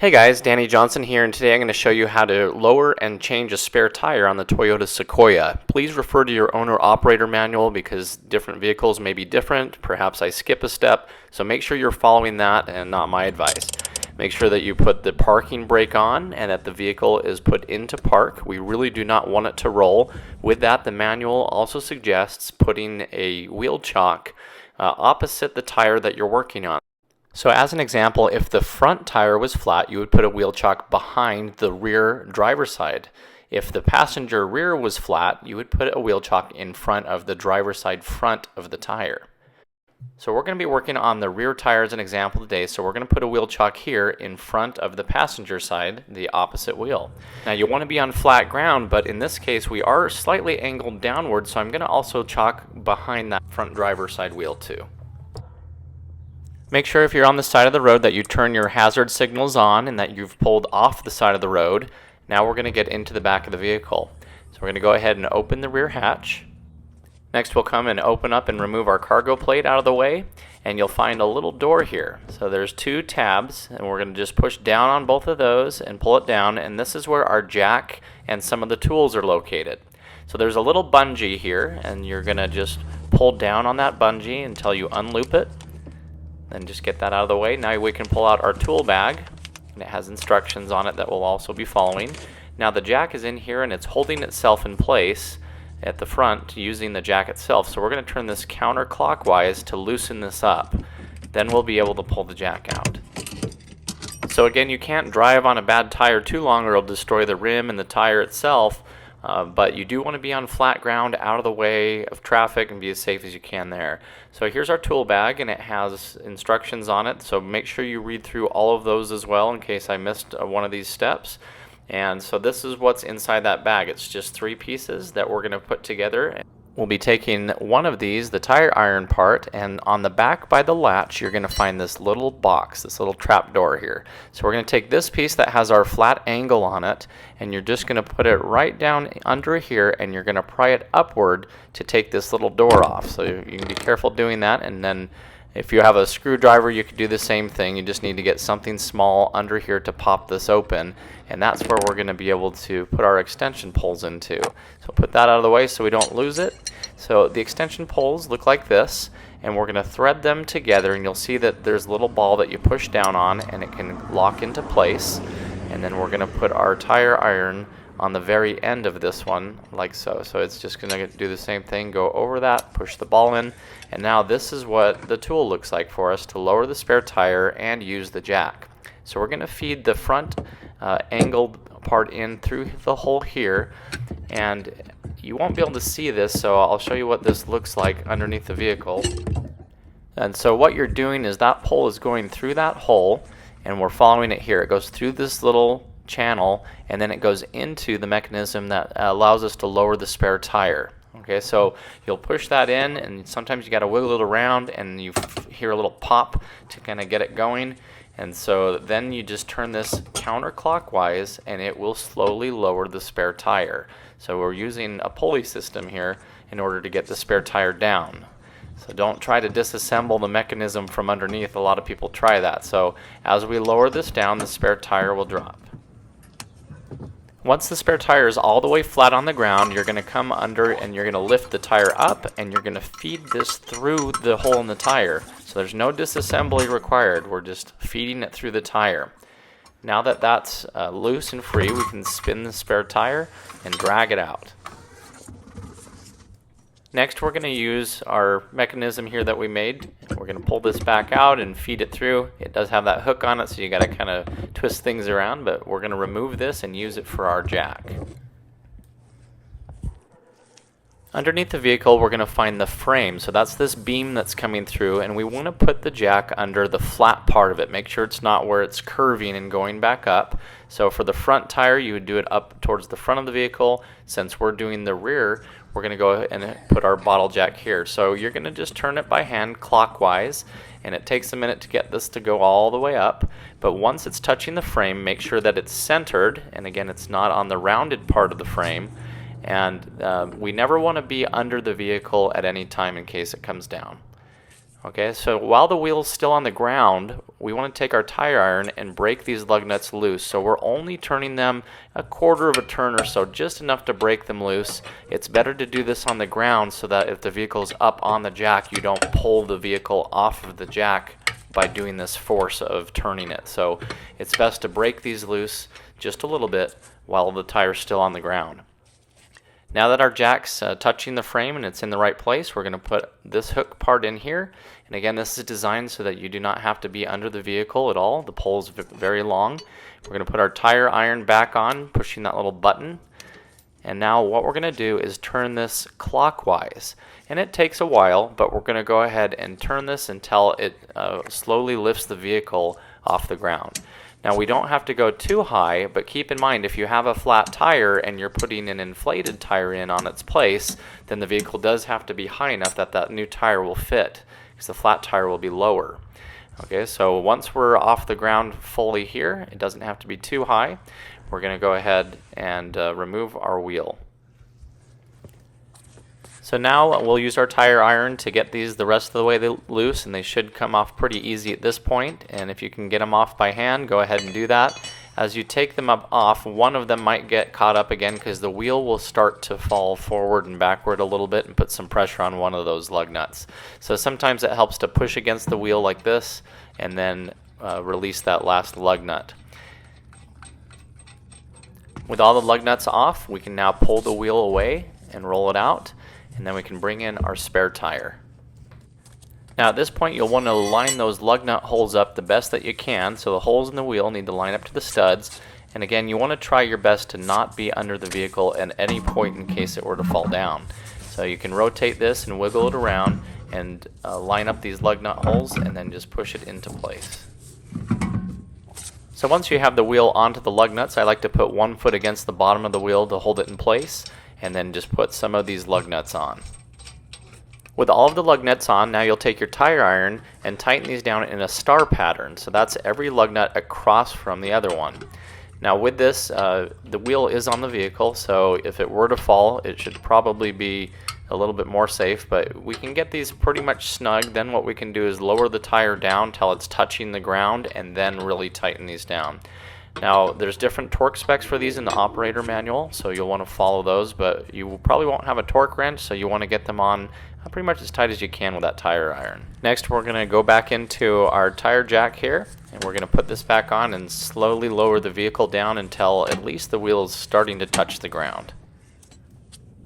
Hey guys, Danny Johnson here, and today I'm going to show you how to lower and change a spare tire on the Toyota Sequoia. Please refer to your owner-operator manual because different vehicles may be different. Perhaps I skip a step, so make sure you're following that and not my advice. Make sure that you put the parking brake on and that the vehicle is put into park. We really do not want it to roll. With that, the manual also suggests putting a wheel chock opposite the tire that you're working on. So as an example, if the front tire was flat, you would put a wheel chock behind the rear driver's side. If the passenger rear was flat, you would put a wheel chock in front of the driver's side front of the tire. So we're going to be working on the rear tire as an example today, so we're going to put a wheel chock here in front of the passenger side, the opposite wheel. Now you want to be on flat ground, but in this case we are slightly angled downward, so I'm going to also chock behind that front driver's side wheel too. Make sure if you're on the side of the road that you turn your hazard signals on and that you've pulled off the side of the road. Now we're going to get into the back of the vehicle. So we're going to go ahead and open the rear hatch. Next we'll come and open up and remove our cargo plate out of the way, and you'll find a little door here. So there's two tabs, and we're going to just push down on both of those and pull it down, and this is where our jack and some of the tools are located. So there's a little bungee here, and you're going to just pull down on that bungee until you unloop it. Then just get that out of the way. Now we can pull out our tool bag, and it has instructions on it that we'll also be following. Now the jack is in here and it's holding itself in place at the front using the jack itself. So we're going to turn this counterclockwise to loosen this up. Then we'll be able to pull the jack out. So again, you can't drive on a bad tire too long or it'll destroy the rim and the tire itself. But you do want to be on flat ground, out of the way of traffic, and be as safe as you can there. So here's our tool bag, and it has instructions on it, so make sure you read through all of those as well in case I missed one of these steps. And so this is what's inside that bag. It's just 3 pieces that we're going to put together. We'll be taking one of these, the tire iron part, and on the back by the latch you're going to find this little box, this little trap door here. So we're going to take this piece that has our flat angle on it, and you're just going to put it right down under here, and you're going to pry it upward to take this little door off. So you can be careful doing that, and then if you have a screwdriver you could do the same thing. You just need to get something small under here to pop this open, and that's where we're going to be able to put our extension poles into. So put that out of the way so we don't lose it. So the extension poles look like this, and we're going to thread them together, and you'll see that there's a little ball that you push down on and it can lock into place. And then we're going to put our tire iron on the very end of this one like so. So it's just going to do the same thing, go over that, push the ball in, and now this is what the tool looks like for us to lower the spare tire and use the jack. So we're going to feed the front angled part in through the hole here, and you won't be able to see this, so I'll show you what this looks like underneath the vehicle. And so what you're doing is that pole is going through that hole, and we're following it here. It goes through this little channel, and then it goes into the mechanism that allows us to lower the spare tire. Okay, so you'll push that in, and sometimes you got to wiggle it around, and you hear a little pop to kind of get it going. And so then you just turn this counterclockwise, and it will slowly lower the spare tire. So we're using a pulley system here in order to get the spare tire down. So don't try to disassemble the mechanism from underneath. A lot of people try that. So as we lower this down, the spare tire will drop. Once the spare tire is all the way flat on the ground, you're going to come under and you're going to lift the tire up, and you're going to feed this through the hole in the tire. So there's no disassembly required. We're just feeding it through the tire. Now that that's loose and free, we can spin the spare tire and drag it out. Next, we're going to use our mechanism here that we made. We're going to pull this back out and feed it through. It does have that hook on it, so you got to kind of twist things around, but we're going to remove this and use it for our jack. Underneath the vehicle, we're going to find the frame. So that's this beam that's coming through, and we want to put the jack under the flat part of it. Make sure it's not where it's curving and going back up. So for the front tire, you would do it up towards the front of the vehicle. Since we're doing the rear, we're going to go and put our bottle jack here. So you're going to just turn it by hand clockwise, and it takes a minute to get this to go all the way up. But once it's touching the frame, make sure that it's centered, and again, it's not on the rounded part of the frame. And we never want to be under the vehicle at any time in case it comes down. Okay, so while the wheel's still on the ground, we want to take our tire iron and break these lug nuts loose. So we're only turning them a quarter of a turn or so, just enough to break them loose. It's better to do this on the ground so that if the vehicle's up on the jack, you don't pull the vehicle off of the jack by doing this force of turning it. So it's best to break these loose just a little bit while the tire's still on the ground. Now that our jack's touching the frame and it's in the right place, we're going to put this hook part in here. And again, this is designed so that you do not have to be under the vehicle at all. The pole's very long. We're going to put our tire iron back on, pushing that little button. And now what we're going to do is turn this clockwise. And it takes a while, but we're going to go ahead and turn this until it slowly lifts the vehicle off the ground. Now we don't have to go too high, but keep in mind if you have a flat tire and you're putting an inflated tire in on its place, then the vehicle does have to be high enough that that new tire will fit, because the flat tire will be lower. Okay, so once we're off the ground fully here, it doesn't have to be too high. We're going to go ahead and remove our wheel. So now we'll use our tire iron to get these the rest of the way loose, and they should come off pretty easy at this point. And if you can get them off by hand, go ahead and do that. As you take them off, one of them might get caught up again because the wheel will start to fall forward and backward a little bit and put some pressure on one of those lug nuts. So sometimes it helps to push against the wheel like this and then release that last lug nut. With all the lug nuts off, we can now pull the wheel away and roll it out. And then we can bring in our spare tire. Now at this point you'll want to line those lug nut holes up the best that you can. So the holes in the wheel need to line up to the studs. And again, you want to try your best to not be under the vehicle at any point in case it were to fall down. So you can rotate this and wiggle it around and line up these lug nut holes and then just push it into place. So once you have the wheel onto the lug nuts, I like to put one foot against the bottom of the wheel to hold it in place, and then just put some of these lug nuts on. With all of the lug nuts on, now you'll take your tire iron and tighten these down in a star pattern. So that's every lug nut across from the other one. Now with this, the wheel is on the vehicle, so if it were to fall, it should probably be a little bit more safe, but we can get these pretty much snug. Then what we can do is lower the tire down till it's touching the ground and then really tighten these down. Now there's different torque specs for these in the operator manual, so you'll want to follow those, but you probably won't have a torque wrench, so you want to get them on pretty much as tight as you can with that tire iron. Next we're going to go back into our tire jack here, and we're going to put this back on and slowly lower the vehicle down until at least the wheel is starting to touch the ground.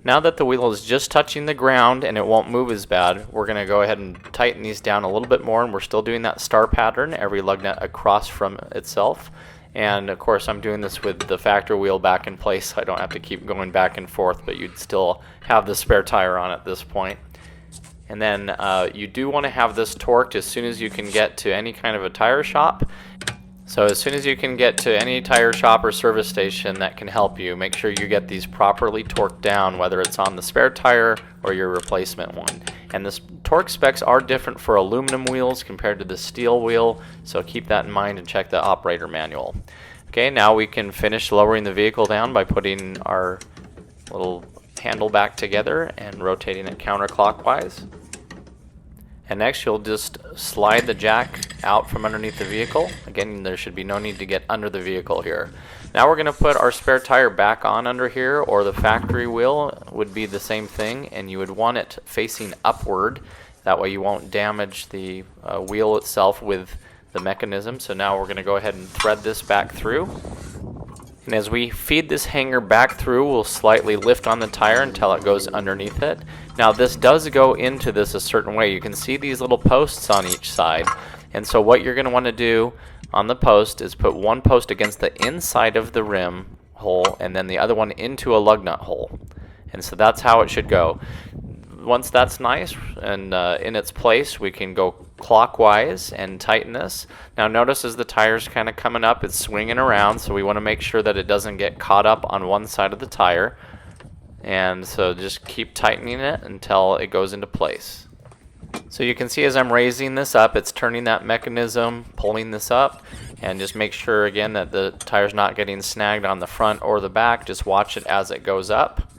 Now that the wheel is just touching the ground and it won't move as bad, we're going to go ahead and tighten these down a little bit more, and we're still doing that star pattern, every lug nut across from itself. And of course I'm doing this with the factory wheel back in place, so I don't have to keep going back and forth, but you'd still have the spare tire on at this point. And then you do want to have this torqued as soon as you can get to any kind of a tire shop. So as soon as you can get to any tire shop or service station that can help you, make sure you get these properly torqued down, whether it's on the spare tire or your replacement one. And the torque specs are different for aluminum wheels compared to the steel wheel, so keep that in mind and check the operator manual. Okay, now we can finish lowering the vehicle down by putting our little handle back together and rotating it counterclockwise. And next you'll just slide the jack out from underneath the vehicle. Again, there should be no need to get under the vehicle here. Now we're going to put our spare tire back on under here, or the factory wheel would be the same thing, and you would want it facing upward. That way you won't damage the wheel itself with the mechanism. So now we're going to go ahead and thread this back through. And as we feed this hanger back through, we'll slightly lift on the tire until it goes underneath it. Now this does go into this a certain way. You can see these little posts on each side. And so what you're going to want to do on the post is put one post against the inside of the rim hole and then the other one into a lug nut hole. And so that's how it should go. Once that's nice and in its place, we can go clockwise and tighten this. Now notice as the tire's kind of coming up, it's swinging around, so we want to make sure that it doesn't get caught up on one side of the tire. And so just keep tightening it until it goes into place. So you can see as I'm raising this up, it's turning that mechanism, pulling this up, and just make sure again that the tire's not getting snagged on the front or the back. Just watch it as it goes up.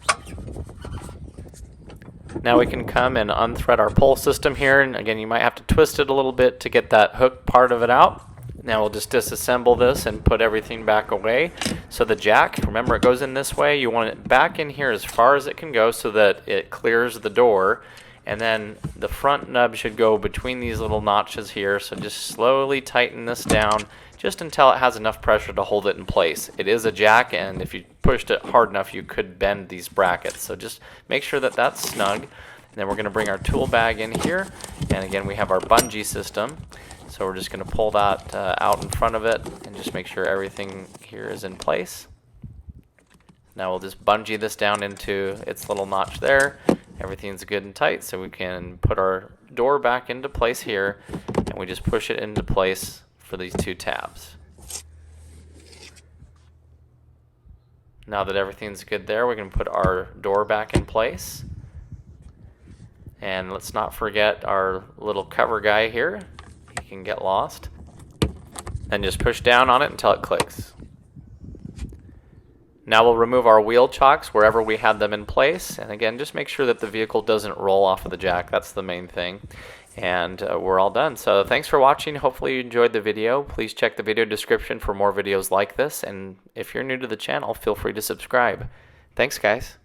Now we can come and unthread our pull system here, and again you might have to twist it a little bit to get that hook part of it out. Now we'll just disassemble this and put everything back away. So the jack, remember it goes in this way, you want it back in here as far as it can go so that it clears the door. And then the front nub should go between these little notches here, so just slowly tighten this down just until it has enough pressure to hold it in place. It is a jack, and if you pushed it hard enough you could bend these brackets, so just make sure that that's snug. And then we're going to bring our tool bag in here, and again we have our bungee system, so we're just going to pull that out in front of it and just make sure everything here is in place. Now we'll just bungee this down into its little notch there. Everything's good and tight, so we can put our door back into place here, and we just push it into place for these two tabs. Now that everything's good there, we can put our door back in place. And let's not forget our little cover guy here. He can get lost. And just push down on it until it clicks. Now we'll remove our wheel chocks wherever we had them in place, and again just make sure that the vehicle doesn't roll off of the jack. That's the main thing. And we're all done. So thanks for watching. Hopefully you enjoyed the video. Please check the video description for more videos like this, and if you're new to the channel, feel free to subscribe. Thanks guys.